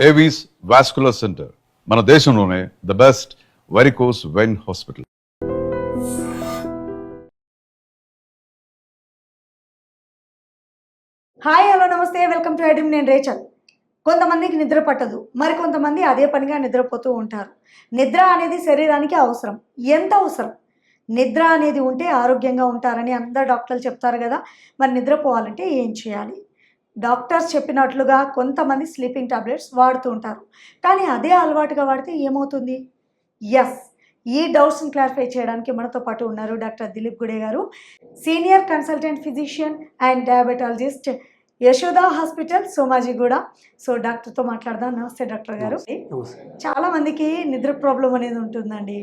Avis vascular centre మన దేశంలోనే the best varicose vein hospital. Hi hello నమస్తే, welcome to iDream. నేను రేచల్. కొంతమందికి నిద్ర పట్టదు, మరి కొంతమంది అదే పనిగా నిద్రపోతూ ఉంటారు. నిద్ర అనేది శరీరానికి అవసరం. ఎంత అవసరం? నిద్ర అనేది ఉంటే ఆరోగ్యంగా ఉంటారని అందరు డాక్టర్లు చెప్తారు కదా. మరి నిద్రపోవాలంటే ఏం చేయాలి? డాక్టర్స్ చెప్పినట్లుగా కొంతమంది స్లీపింగ్ టాబ్లెట్స్ వాడుతూ ఉంటారు, కానీ అదే అలవాటుగా వాడితే ఏమవుతుంది? ఎస్, ఈ డౌట్స్ని క్లారిఫై చేయడానికి మనతో పాటు ఉన్నారు డాక్టర్ దిలీప్ గుడే గారు, senior consultant physician and diabetologist, Yashoda hospital, Somajiguda. So డాక్టర్తో మాట్లాడదాం. నమస్తే డాక్టర్ గారు. చాలా మందికి నిద్ర ప్రాబ్లం అనేది ఉంటుందండి.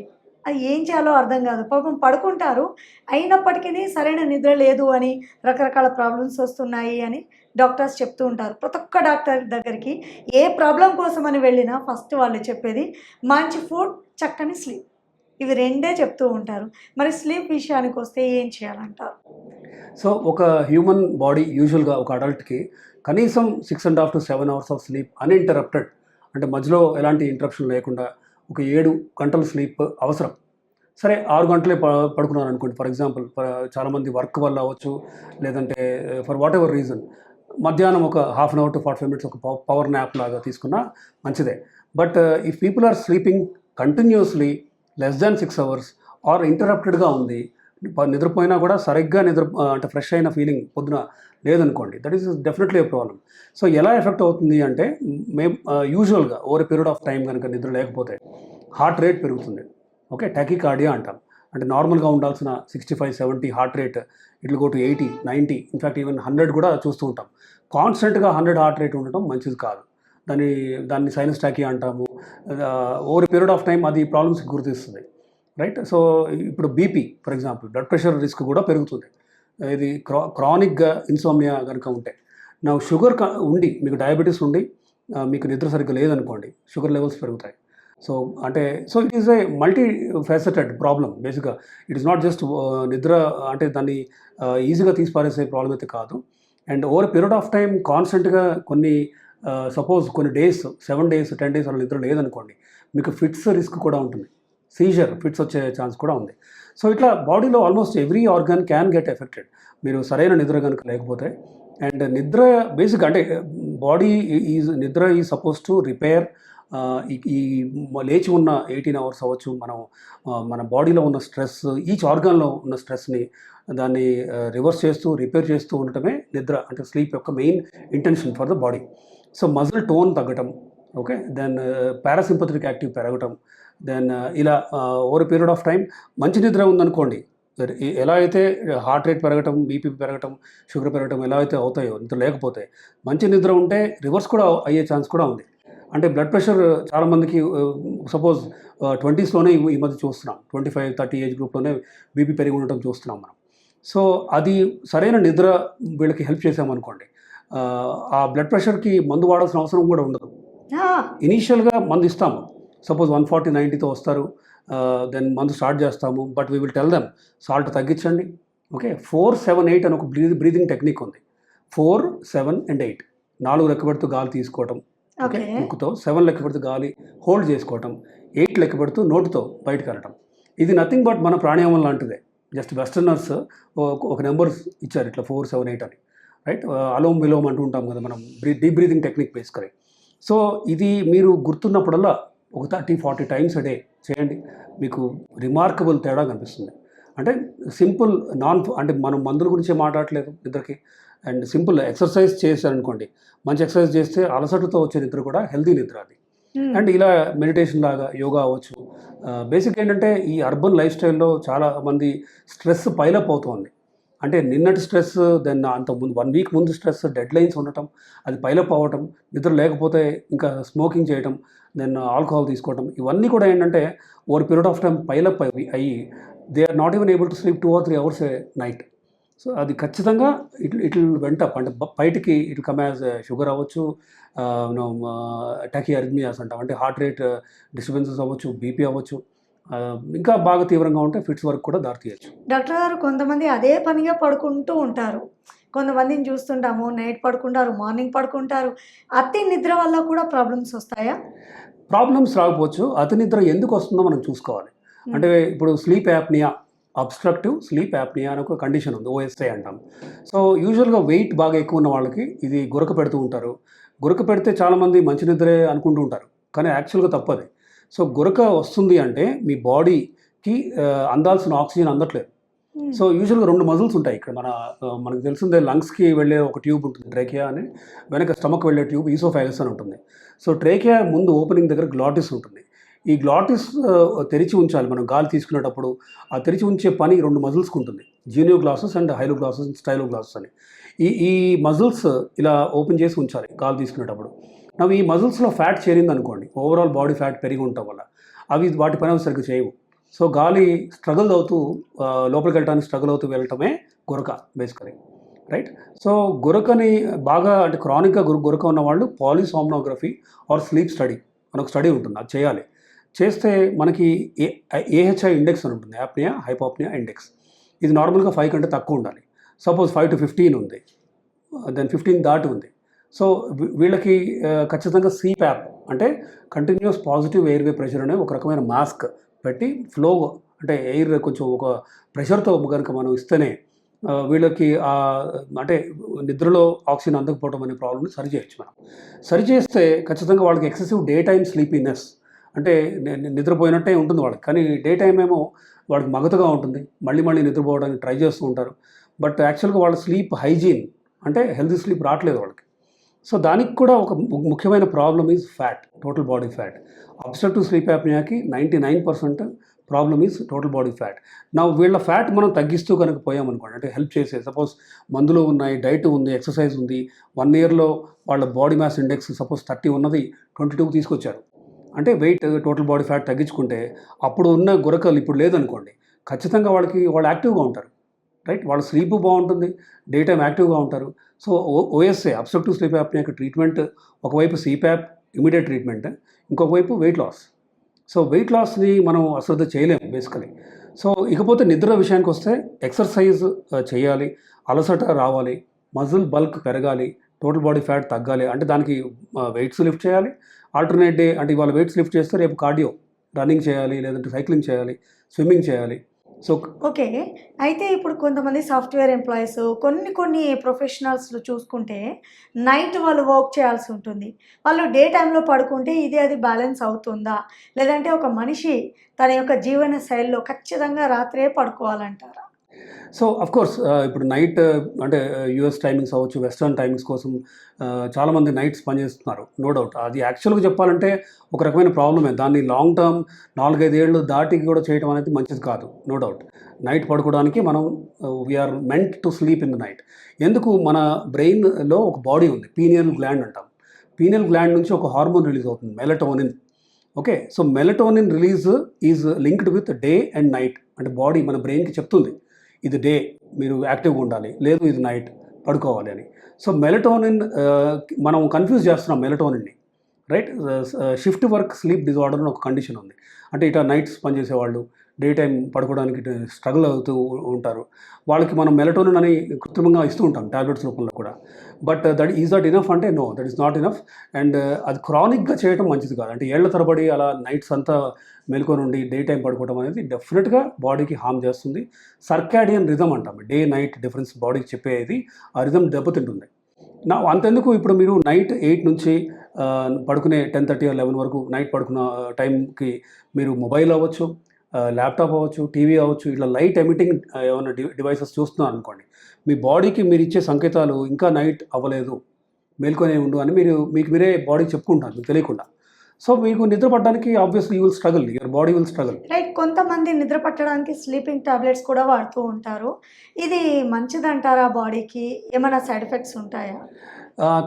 అది ఏం చేయాలో అర్థం కాదు. పాపం పడుకుంటారు, అయినప్పటికీ సరైన నిద్ర లేదు అని, రకరకాల ప్రాబ్లమ్స్ వస్తున్నాయి అని డాక్టర్స్ చెప్తూ ఉంటారు. ప్రతి ఒక్క డాక్టర్ దగ్గరికి ఏ ప్రాబ్లం కోసం అని వెళ్ళినా ఫస్ట్ వాళ్ళు చెప్పేది మంచి ఫుడ్, చక్కని స్లీప్. ఇవి రెండే చెప్తూ ఉంటారు. మరి స్లీప్ విషయానికి వస్తే ఏం చేయాలంటారు? సో ఒక హ్యూమన్ బాడీ యూజువల్గా ఒక అడల్ట్కి కనీసం 6.5 to 7 hours of sleep uninterrupted, అంటే మధ్యలో ఎలాంటి ఇంటరప్షన్ లేకుండా ఒక 7 గంటల స్లీప్ అవసరం. సరే 6 గంటలే పడుకున్నారు అనుకోండి, ఫర్ ఎగ్జాంపుల్. చాలామంది వర్క్ వల్ల అవ్వచ్చు, లేదంటే ఫర్ వాట్ ఎవర్ రీజన్ మధ్యాహ్నం ఒక ½ an hour to 45 minutes ఒక పవర్ న్యాప్ లాగా తీసుకున్నా మంచిదే. But if people are sleeping continuously less than 6 hours or ఇంటరప్టెడ్గా ఉంది, నిద్రపోయినా కూడా సరిగ్గా అంటే ఫ్రెష్ అయిన ఫీలింగ్ పొద్దున లేదనుకోండి, that is definitely A problem. So ఎలా ఎఫెక్ట్ అవుతుంది అంటే, మేము యూజువల్గా over a period of time కనుక నిద్ర లేకపోతే హార్ట్ రేట్ పెరుగుతుంది. ఓకే, టెకికార్డియా అంటాం. అంటే నార్మల్గా ఉండాల్సిన 65-70 heart rate it will go to 80-90, in fact even 100 కూడా చూస్తూ ఉంటాం. కాన్స్టెంట్గా 100 హార్ట్ రేట్ ఉండటం మంచిది కాదు. దాన్ని సైనస్ టాకియా అంటాము. Over a period of time అది ప్రాబ్లమ్స్కి గుర్తిస్తుంది, రైట్? సో ఇప్పుడు BP for example, blood pressure risk కూడా పెరుగుతుంది. ఇది క్రానిక్గా ఇన్సోమ్నియా కనుక ఉంటే. నా షుగర్ ఉండి, మీకు డయాబెటీస్ ఉండి మీకు నిద్ర సరిగ్గా లేదనుకోండి, షుగర్ లెవెల్స్ పెరుగుతాయి. So it is a multi faceted problem. బేసిక్గా ఇట్ ఈస్ నాట్ జస్ట్ నిద్ర అంటే దాన్ని ఈజీగా తీసి పారేసే ప్రాబ్లం అయితే కాదు. And over period of time కాన్స్టెంట్గా సపోజ్ కొన్ని డేస్, 7 days 10 days అలా నిద్ర లేదనుకోండి, మీకు ఫిట్స్ రిస్క్ కూడా ఉంటుంది. సీజర్ ఫిట్స్ వచ్చే ఛాన్స్ కూడా ఉంది. సో ఇట్లా బాడీలో almost every organ can get affected మీరు సరైన నిద్ర కనుక లేకపోతే. అండ్ నిద్ర బేసిక్ అంటే నిద్ర ఈజ్ సపోజ్ టు రిపేర్ ఈ లేచి ఉన్న 18 hours అవ్వచ్చు, మన బాడీలో ఉన్న స్ట్రెస్, ఈచ్ ఆర్గాన్లో ఉన్న స్ట్రెస్ని దాన్ని రివర్స్ చేస్తూ రిపేర్ చేస్తూ ఉండటమే నిద్ర అంటే స్లీప్ యొక్క main intention for the body. So muscle tone తగ్గటం, ఓకే, దెన్ పారాసింపథటిక్ యాక్టివ్ పెరగటం, దెన్ ఇలా ఓవర్ పీరియడ్ ఆఫ్ టైం మంచి నిద్ర ఉందనుకోండి, ఎలా అయితే హార్ట్ రేట్ పెరగటం, బీపీ పెరగటం, షుగర్ పెరగటం ఎలా అయితే అవుతాయో, నిద్ర లేకపోతే మంచి నిద్ర ఉంటే రివర్స్ కూడా అయ్యే ఛాన్స్ కూడా ఉంది. అంటే బ్లడ్ ప్రెషర్ చాలామందికి సపోజ్ 20sలోనే ఈ మధ్య చూస్తున్నాం, 25-30 ఏజ్ గ్రూప్లోనే బీపీ పెరిగి ఉండటం చూస్తున్నాం మనం. సో అది సరైన నిద్ర వీళ్ళకి హెల్ప్ చేసామనుకోండి, ఆ బ్లడ్ ప్రెషర్కి మందు వాడాల్సిన అవసరం కూడా ఉండదు. ఇనీషియల్గా మందు ఇస్తాము, సపోజ్ 140-90తో వస్తారు, దెన్ మందు స్టార్ట్ చేస్తాము. But we will tell them salt తగ్గించండి. ఓకే, 4-7-8 అని ఒక బ్రీదింగ్ టెక్నిక్ ఉంది. 4, 7 and 8 4 లెక్క పెడుతూ గాలి తీసుకోవటం, ఓకే, ముక్కుతో. 7 లెక్క పెడుతూ గాలి హోల్డ్ చేసుకోవటం, 8 లెక్క పెడుతూ నోటుతో బయటకు వెళ్ళటం. ఇది నథింగ్ బట్ మన ప్రాణాయామం లాంటిదే. జస్ట్ వెస్టర్నర్స్ ఒక నెంబర్స్ ఇచ్చారు ఇట్లా 4-7-8 అని, రైట్? అలోమ్ విలోమ్ అంటూ ఉంటాం కదా మనం, deep breathing technique basically. So ఇది మీరు గుర్తున్నప్పుడల్లా ఒక 30-40 times a day చేయండి, మీకు రిమార్కబుల్ తేడా కనిపిస్తుంది. అంటే సింపుల్ అంటే మనం మందుల గురించే మాట్లాడలేదు నిద్రకి. అండ్ సింపుల్ ఎక్సర్సైజ్ చేశారనుకోండి, మంచి ఎక్సర్సైజ్ చేస్తే అలసటతో వచ్చే నిద్ర కూడా హెల్తీ నిద్ర అది. అండ్ ఇలా మెడిటేషన్ లాగా యోగా అవ్వచ్చు. బేసిక్ ఏంటంటే ఈ అర్బన్ లైఫ్ స్టైల్లో చాలామంది స్ట్రెస్ పైలప్ అవుతుంది. అంటే నిన్నటి స్ట్రెస్, దెన్ అంతకుముందు 1 week ముందు స్ట్రెస్, డెడ్ లైన్స్ ఉండటం, అది పైలప్ అవ్వటం, నిద్ర లేకపోతే ఇంకా స్మోకింగ్ చేయటం, దెన్ ఆల్కహాల్ తీసుకోవటం, ఇవన్నీ కూడా ఏంటంటే over period of time pile up అయ్యి they are not even able to sleep 2 or 3 hours a night. So అది ఖచ్చితంగా ఇట్ వెంటప్ అంటే బయటికి ఇట్ కమ్ యాజ్ షుగర్ అవ్వచ్చు, టకీ అరిథమియాస్ అంటాం, అంటే హార్ట్ రేట్ డిస్టర్బెన్సెస్ అవ్వచ్చు, బీపీ అవ్వచ్చు, ఇంకా బాగా తీవ్రంగా ఉంటే ఫిట్స్ వరకు కూడా దారితీయచ్చు. డాక్టర్ గారు, కొంతమంది అదే పనిగా పడుకుంటూ ఉంటారు. కొంతమందిని చూస్తుంటాము నైట్ పడుకుంటారు, మార్నింగ్ పడుకుంటారు. అతి నిద్ర వల్ల కూడా ప్రాబ్లమ్స్ వస్తాయా? ప్రాబ్లమ్స్ రాకపోవచ్చు. అతి నిద్ర ఎందుకు వస్తుందో మనం చూసుకోవాలి. అంటే ఇప్పుడు sleep apnoea, obstructive sleep apnoea అని ఒక కండిషన్ ఉంది, ఓఎస్ఐ అంటాం. సో యూజువల్గా వెయిట్ బాగా ఎక్కువ ఉన్న వాళ్ళకి ఇది గురక పెడుతూ ఉంటారు. గురక పెడితే చాలామంది మంచి నిద్రే అనుకుంటూ ఉంటారు, కానీ యాక్చువల్గా తప్పది. సో గురక వస్తుంది అంటే మీ బాడీకి అందాల్సిన ఆక్సిజన్ అందట్లేదు. సో యూజువల్గా 2 మజిల్స్ ఉంటాయి ఇక్కడ. మనకు తెలిసిందే, లంగ్స్కి వెళ్ళే ఒక ట్యూబ్ ఉంటుంది ట్రేకియా అని, వెనక స్టమక్ వెళ్ళే ట్యూబ్ ఈసోఫాగస్ అని ఉంటుంది. సో ట్రేకియా ముందు ఓపెనింగ్ దగ్గర గ్లాటిస్ ఉంటుంది. ఈ గ్లాటిస్ తెరిచి ఉంచాలి మనం గాలి తీసుకునేటప్పుడు. ఆ తెరిచి ఉంచే పని 2 మజిల్స్కి ఉంటుంది, జీనియో గ్లాసెస్ అండ్ హైలో గ్లాసెస్, స్టైలో గ్లాసెస్ అని. ఈ మజిల్స్ ఇలా ఓపెన్ చేసి ఉంచాలి గాలి తీసుకునేటప్పుడు. నవ్వు ఈ మజిల్స్లో ఫ్యాట్ చేరింది అనుకోండి, ఓవరాల్ బాడీ ఫ్యాట్ పెరిగి ఉండటం వల్ల అవి వాటి పని సరిగ్గా చేయవు. సో గాలి స్ట్రగుల్ అవుతూ లోపలికి వెళ్ళడానికి స్ట్రగుల్ అవుతూ వెళ్ళటమే గురక బేసికలీ, రైట్? సో గురకని బాగా అంటే క్రానిక్గా గురక ఉన్న వాళ్ళు పాలిసామ్నోగ్రఫీ ఆర్ స్లీప్ స్టడీ మనకు స్టడీ ఉంటుంది, అది చేయాలి. చేస్తే మనకి ఏహెచ్ఐ ఇండెక్స్ అని ఉంటుంది, యాప్నియా హైపోప్నియా ఇండెక్స్. ఇది నార్మల్గా 5 కంటే తక్కువ ఉండాలి. సపోజ్ 5 to 15 ఉంది, దెన్ 15 దాటి ఉంది. సో వీళ్ళకి ఖచ్చితంగా CPAP అంటే కంటిన్యూస్ పాజిటివ్ ఎయిర్వే ప్రెషర్ అనే ఒక రకమైన మాస్క్ పెట్టి ఫ్లో అంటే ఎయిర్ కొంచెం ఒక ప్రెషర్తో కనుక మనం ఇస్తేనే వీళ్ళకి అంటే నిద్రలో ఆక్సిజన్ అందకపోవడం అనే ప్రాబ్లమ్ని సరి చేయొచ్చు. మనం సరి చేస్తే ఖచ్చితంగా వాళ్ళకి ఎక్సెసివ్ డే టైమ్ స్లీపీనెస్ అంటే నిద్రపోయినట్టే ఉంటుంది వాళ్ళకి, కానీ డే టైం ఏమో వాళ్ళకి మగతగా ఉంటుంది, మళ్ళీ నిద్రపోవడానికి ట్రై చేస్తూ ఉంటారు. బట్ యాక్చువల్గా వాళ్ళ స్లీప్ హైజీన్ అంటే హెల్తీ స్లీప్ రావట్లేదు వాళ్ళకి. సో దానికి కూడా ఒక ముఖ్యమైన problem is fat, total body fat. Obstructive sleep యాప్నియాకి 99% problem is total body fat. నా వీళ్ళ ఫ్యాట్ మనం తగ్గిస్తూ కనుక పోయామనుకోండి, అంటే హెల్ప్ చేసే, సపోజ్ మందులు ఉన్నాయి, డైట్ ఉంది, ఎక్సర్సైజ్ ఉంది, 1 yearలో వాళ్ళ బాడీ మాస్ ఇండెక్స్ సపోజ్ 30 ఉన్నది 22 తీసుకొచ్చారు అంటే వెయిట్ టోటల్ బాడీ ఫ్యాట్ తగ్గించుకుంటే అప్పుడు ఉన్న గురకలు ఇప్పుడు లేదనుకోండి, ఖచ్చితంగా వాళ్ళు యాక్టివ్గా ఉంటారు, రైట్? వాళ్ళ స్లీప్ బాగుంటుంది, డే టైం యాక్టివ్గా ఉంటారు. సో ఓఎస్ఏ అబ్స్ట్రక్టివ్ స్లీప్ యాప్నియాకి ట్రీట్మెంట్ ఒకవైపు CPAP ఇమీడియట్ ట్రీట్మెంట్, ఇంకొక వైపు వెయిట్ లాస్. సో వెయిట్ లాస్ని మనం అశ్రద్ధ చేయలేము బేసికలీ. సో ఇకపోతే నిద్ర విషయానికి వస్తే ఎక్సర్సైజ్ చేయాలి, అలసట రావాలి, మజిల్ బల్క్ పెరగాలి, టోటల్ బాడీ ఫ్యాట్ తగ్గాలి. అంటే దానికి వెయిట్స్ లిఫ్ట్ చేయాలి, ఆల్టర్నేట్ డే అంటే ఇవాళ వెయిట్స్ లిఫ్ట్ చేస్తే రేపు కార్డియో రన్నింగ్ చేయాలి, లేదంటే సైక్లింగ్ చేయాలి, స్విమ్మింగ్ చేయాలి. So okay. అయితే ఇప్పుడు కొంతమంది సాఫ్ట్వేర్ ఎంప్లాయీస్, కొన్ని ప్రొఫెషనల్స్ చూసుకుంటే నైట్ వాళ్ళు వర్క్ చేయాల్సి ఉంటుంది. వాళ్ళు డే టైంలో పడుకుంటే అది బ్యాలెన్స్ అవుతుందా? లేదంటే ఒక మనిషి తన యొక్క జీవన శైలిలో ఖచ్చితంగా రాత్రే పడుకోవాలంటారా? సో అఫ్కోర్స్ ఇప్పుడు నైట్ అంటే యూఎస్ టైమింగ్స్ అవ్వచ్చు, వెస్ట్రన్ టైమింగ్స్ కోసం చాలామంది నైట్స్ పనిచేస్తున్నారు, నో డౌట్. అది యాక్చువల్గా చెప్పాలంటే ఒక రకమైన ప్రాబ్లమే. దాన్ని లాంగ్ టర్మ్ 4-5 ఏళ్ళు దాటి కూడా చేయడం అనేది మంచిది కాదు, నో డౌట్. నైట్ పడుకోవడానికి మనం we are meant to sleep in the night. ఎందుకు? మన బ్రెయిన్లో ఒక బాడీ ఉంది, పీనియల్ గ్లాండ్ అంటాం. పీనియల్ గ్లాండ్ నుంచి ఒక హార్మోన్ రిలీజ్ అవుతుంది, melatonin. Okay, so melatonin release is linked with day and night. అంటే బాడీ మన బ్రెయిన్కి చెప్తుంది ఇది డే మీరు యాక్టివ్గా ఉండాలి, లేదు ఇది నైట్ పడుకోవాలి అని. సో మెలటోనిన్ మనం కన్ఫ్యూజ్ చేస్తున్నాం మెలటోనిన్ని, right? Shift work sleep disorder అని ఒక కండిషన్ ఉంది. అంటే ఇట్లా నైట్స్ పనిచేసేవాళ్ళు డే టైం పడుకోవడానికి స్ట్రగుల్ అవుతూ ఉంటారు. వాళ్ళకి మనం మెలటోనిన్ అని కృత్రిమంగా ఇస్తూ ఉంటాం టాబ్లెట్స్ రూపంలో కూడా. బట్ దట్ ఇనఫ్ అంటే no, that is not enough. And అది క్రానిక్గా చేయడం మంచిది కాదు. అంటే ఏళ్ల తరబడి అలా నైట్స్ అంతా మెలకువని ఉండి డే టైం పడుకోవడం అనేది డెఫినెట్గా బాడీకి హామ్ చేస్తుంది. సర్కాడియన్ రిథమ్ అంటాం, డే నైట్ డిఫరెన్స్ బాడీకి చెప్పేది, ఆ రిథమ్ దెబ్బతింటుంది. అంతెందుకు, ఇప్పుడు మీరు నైట్ 8 నుంచి పడుకునే 10:30 or 11 వరకు నైట్ పడుకున్న టైంకి మీరు మొబైల్ అవ్వచ్చు, ల్యాప్టాప్ అవ్వచ్చు, టీవీ అవ్వచ్చు, ఇట్లా లైట్ ఎమిటింగ్ ఏమైనా డివైసెస్ చూస్తున్నారు అనుకోండి, మీ బాడీకి మీరు ఇచ్చే సంకేతాలు ఇంకా నైట్ అవ్వలేదు, మేల్కొనే ఉండు అని మీకు మీరే బాడీకి చెప్పుకుంటారు మీకు తెలియకుండా. సో మీకు నిద్ర పట్టడానికి obviously you will struggle, your body will struggle. Right. కొంతమంది నిద్ర పట్టడానికి స్లీపింగ్ టాబ్లెట్స్ కూడా వాడుతూ ఉంటారు. ఇది మంచిదంటారా? బాడీకి ఏమైనా సైడ్ ఎఫెక్ట్స్ ఉంటాయా?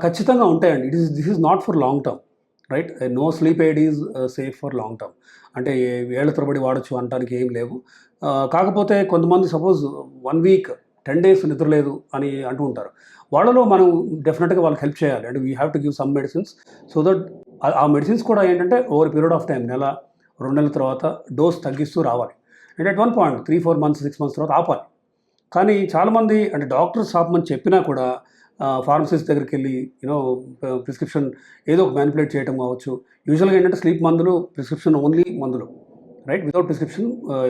ఖచ్చితంగా ఉంటాయండి. This is not for long term, right? No sleep aid is safe for long term. అంటే ఏళ్ల తరబడి వాడచ్చు అనడానికి ఏం లేవు. కాకపోతే కొంతమంది సపోజ్ 1 week 10 days నిద్రలేదు అని అంటూ ఉంటారు. వాళ్ళలో మనం డెఫినెట్గా వాళ్ళకి హెల్ప్ చేయాలి. అంటే we have to give some medicines so that ఆ మెడిసిన్స్ కూడా ఏంటంటే ఓవర్ పీరియడ్ ఆఫ్ టైం, 1-2 నెలల తర్వాత డోస్ తగ్గిస్తూ రావాలి. And at 1 point 3-4 months 6 months తర్వాత ఆపాలి. కానీ చాలామంది అంటే డాక్టర్స్ ఆపమని చెప్పినా కూడా ఫార్మసిస్ట్ దగ్గరికి వెళ్ళి యూనో ప్రిస్క్రిప్షన్ ఏదో ఒక మ్యానిపులేట్ చేయడం కావచ్చు. యూజువల్గా ఏంటంటే స్లీప్ మందులు ప్రిస్క్రిప్షన్ ఓన్లీ మందులు, రైట్, వితౌట్ ప్రిస్క్రిప్షన్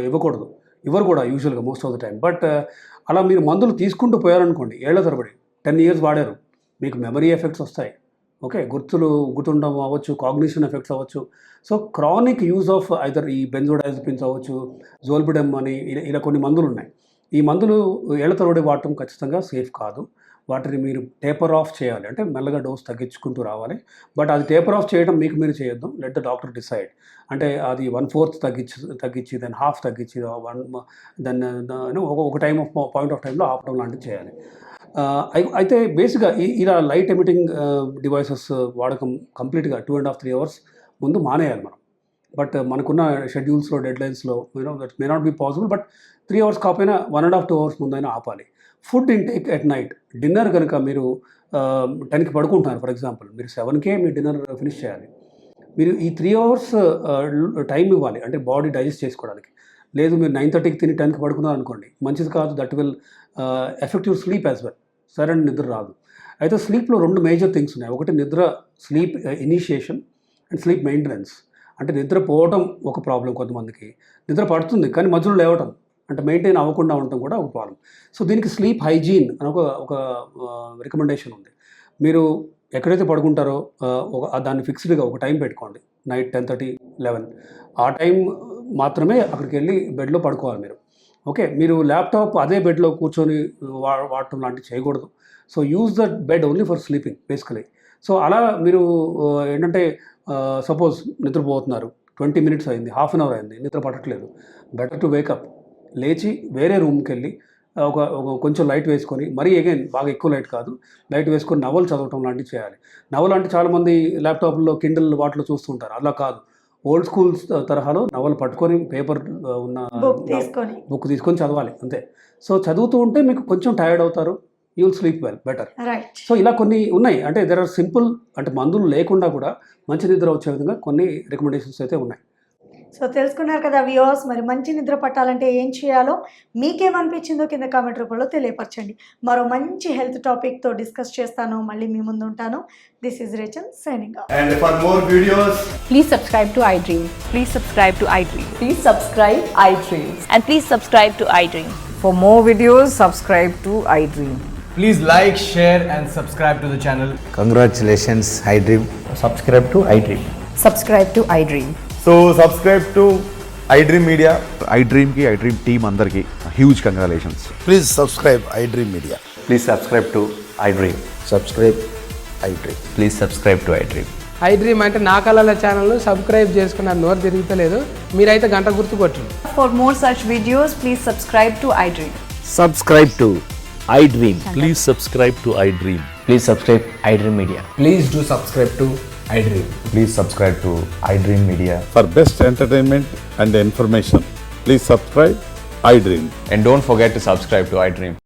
ఇవ్వకూడదు, ఇవ్వరు కూడా యూజువల్గా most of the time. But అలా మీరు మందులు తీసుకుంటూ పోయారనుకోండి, ఏళ్ల తరబడి 10 years వాడారు, మీకు మెమరీ ఎఫెక్ట్స్ వస్తాయి, ఓకే, గుర్తుండడం అవ్వచ్చు, కాగ్నిషన్ ఎఫెక్ట్స్ అవ్వచ్చు. So chronic use of either ఈ బెంజోడైజపిన్స్ అవ్వచ్చు, జోల్బిడమ్ అని ఇలా కొన్ని మందులు ఉన్నాయి. ఈ మందులు ఏళ్ల తరబడి వాడటం ఖచ్చితంగా సేఫ్ కాదు. వాటిని మీరు టేపర్ ఆఫ్ చేయాలి, అంటే మెల్లగా డోస్ తగ్గించుకుంటూ రావాలి. బట్ అది టేపర్ ఆఫ్ చేయడం మీకు చేయొద్దు, లెట్ ద డాక్టర్ డిసైడ్. అంటే అది 1/4 తగ్గించి దెన్ హాఫ్ తగ్గించి దెన్ ఒక పాయింట్ ఆఫ్ టైంలో ఆపడం లాంటివి చేయాలి. అయితే బేసిక్గా ఇలా లైట్ ఎమిటింగ్ డివైసెస్ వాడకం కంప్లీట్గా 2.5-3 hours ముందు మానేయాలి మనం. బట్ మనకున్న షెడ్యూల్స్లో, డెడ్లైన్స్లో that may not be possible, but 3 hours కాకపోయినా 1.5-2 hours ముందైనా ఆపాలి. Food intake at night, dinner కనుక మీరు 10కి పడుకుంటున్నారు ఫర్ ఎగ్జాంపుల్, మీరు 7కే మీ డిన్నర్ ఫినిష్ చేయాలి. మీరు ఈ 3 hours టైం ఇవ్వాలి, అంటే బాడీ డైజెస్ట్ చేసుకోవడానికి. లేదు మీరు 9:30కి తిని 10కి పడుకున్నారు అనుకోండి, మంచిది కాదు. That will effect your sleep as well, సరైన నిద్ర రాదు. అయితే స్లీప్లో 2 మేజర్ థింగ్స్ ఉన్నాయి. ఒకటి నిద్ర, sleep initiation and sleep maintenance. అంటే నిద్ర పోవడం ఒక ప్రాబ్లం కొంతమందికి, నిద్ర పడుతుంది కానీ మధ్యలో లేవటం అంటే మెయింటైన్ అవ్వకుండా ఉండటం కూడా ఒక ప్రాబ్లం. సో దీనికి స్లీప్ హైజీన్ అని ఒక రికమెండేషన్ ఉంది. మీరు ఎక్కడైతే పడుకుంటారో దాన్ని ఫిక్స్డ్గా ఒక టైం పెట్టుకోండి, నైట్ 10:30, 11 ఆ టైం మాత్రమే అక్కడికి వెళ్ళి బెడ్లో పడుకోవాలి మీరు. ఓకే, మీరు ల్యాప్టాప్ అదే బెడ్లో కూర్చొని వాడటం లాంటివి చేయకూడదు. So use the bed only for sleeping basically. So అలా మీరు ఏంటంటే సపోజ్ నిద్రపోతున్నారు, 20 minutes అయింది, హాఫ్ అన్ అవర్ అయింది, నిద్ర పట్టట్లేదు, బెటర్ టు వేకప్, లేచి వేరే రూమ్కి వెళ్ళి ఒక కొంచెం లైట్ వేసుకొని, మరీ అగైన్ బాగా ఎక్కువ లైట్ కాదు, లైట్ వేసుకొని నవల్ చదవటం లాంటివి చేయాలి. నవల్ అంటే చాలామంది ల్యాప్టాప్లో కిండిల్ వాటిలో చూస్తుంటారు, అలా కాదు. ఓల్డ్ స్కూల్ తరహాలో నవల్ పట్టుకొని పేపర్ ఉన్న బుక్ తీసుకొని చదవాలి అంతే. సో చదువుతూ ఉంటే మీకు కొంచెం టైర్డ్ అవుతారు, you will sleep well better. So ఇలా కొన్ని ఉన్నాయి, అంటే దెర్ ఆర్ సింపుల్, అంటే మందులు లేకుండా కూడా మంచి నిద్ర వచ్చే విధంగా కొన్ని రికమెండేషన్స్ అయితే ఉన్నాయి. సో తెలుసుకున్నారు కదా వ్యూవర్స్, మరి మంచి నిద్ర పట్టాలంటే ఏం చేయాలో మీకేమనిపించిందో కింద కామెంట్ రూపంలో తెలియపరచండి. మరో మంచి హెల్త్ టాపిక్తో డిస్కస్ చేస్తాను, మళ్ళీ మీ ముందు ఉంటాను. This is Rachel signing off. And for more videos, please subscribe to iDream. Please subscribe to iDream. Please subscribe iDream. And please subscribe to iDream. For more videos, subscribe to iDream. please like, share and subscribe to the channel. Congratulations, iDream. Subscribe to iDream. Subscribe to iDream. So subscribe to iDream Media. iDream team అందరికి huge congratulations. Please subscribe iDream Media. Please subscribe to iDream. Subscribe iDream. Please subscribe to iDream. iDream అంటే నా కళల ఛానల్ను subscribe చేసుకున్న నోరు తిరుగుతలేదు, మీరైతే గంట గుర్తు కొట్టండి. For more such videos, please subscribe to iDream. Subscribe to iDream. Please subscribe to iDream. Please subscribe iDream Media. Please do subscribe to iDream. Please subscribe to iDream Media. For best entertainment and information, please subscribe iDream. And don't forget to subscribe to iDream.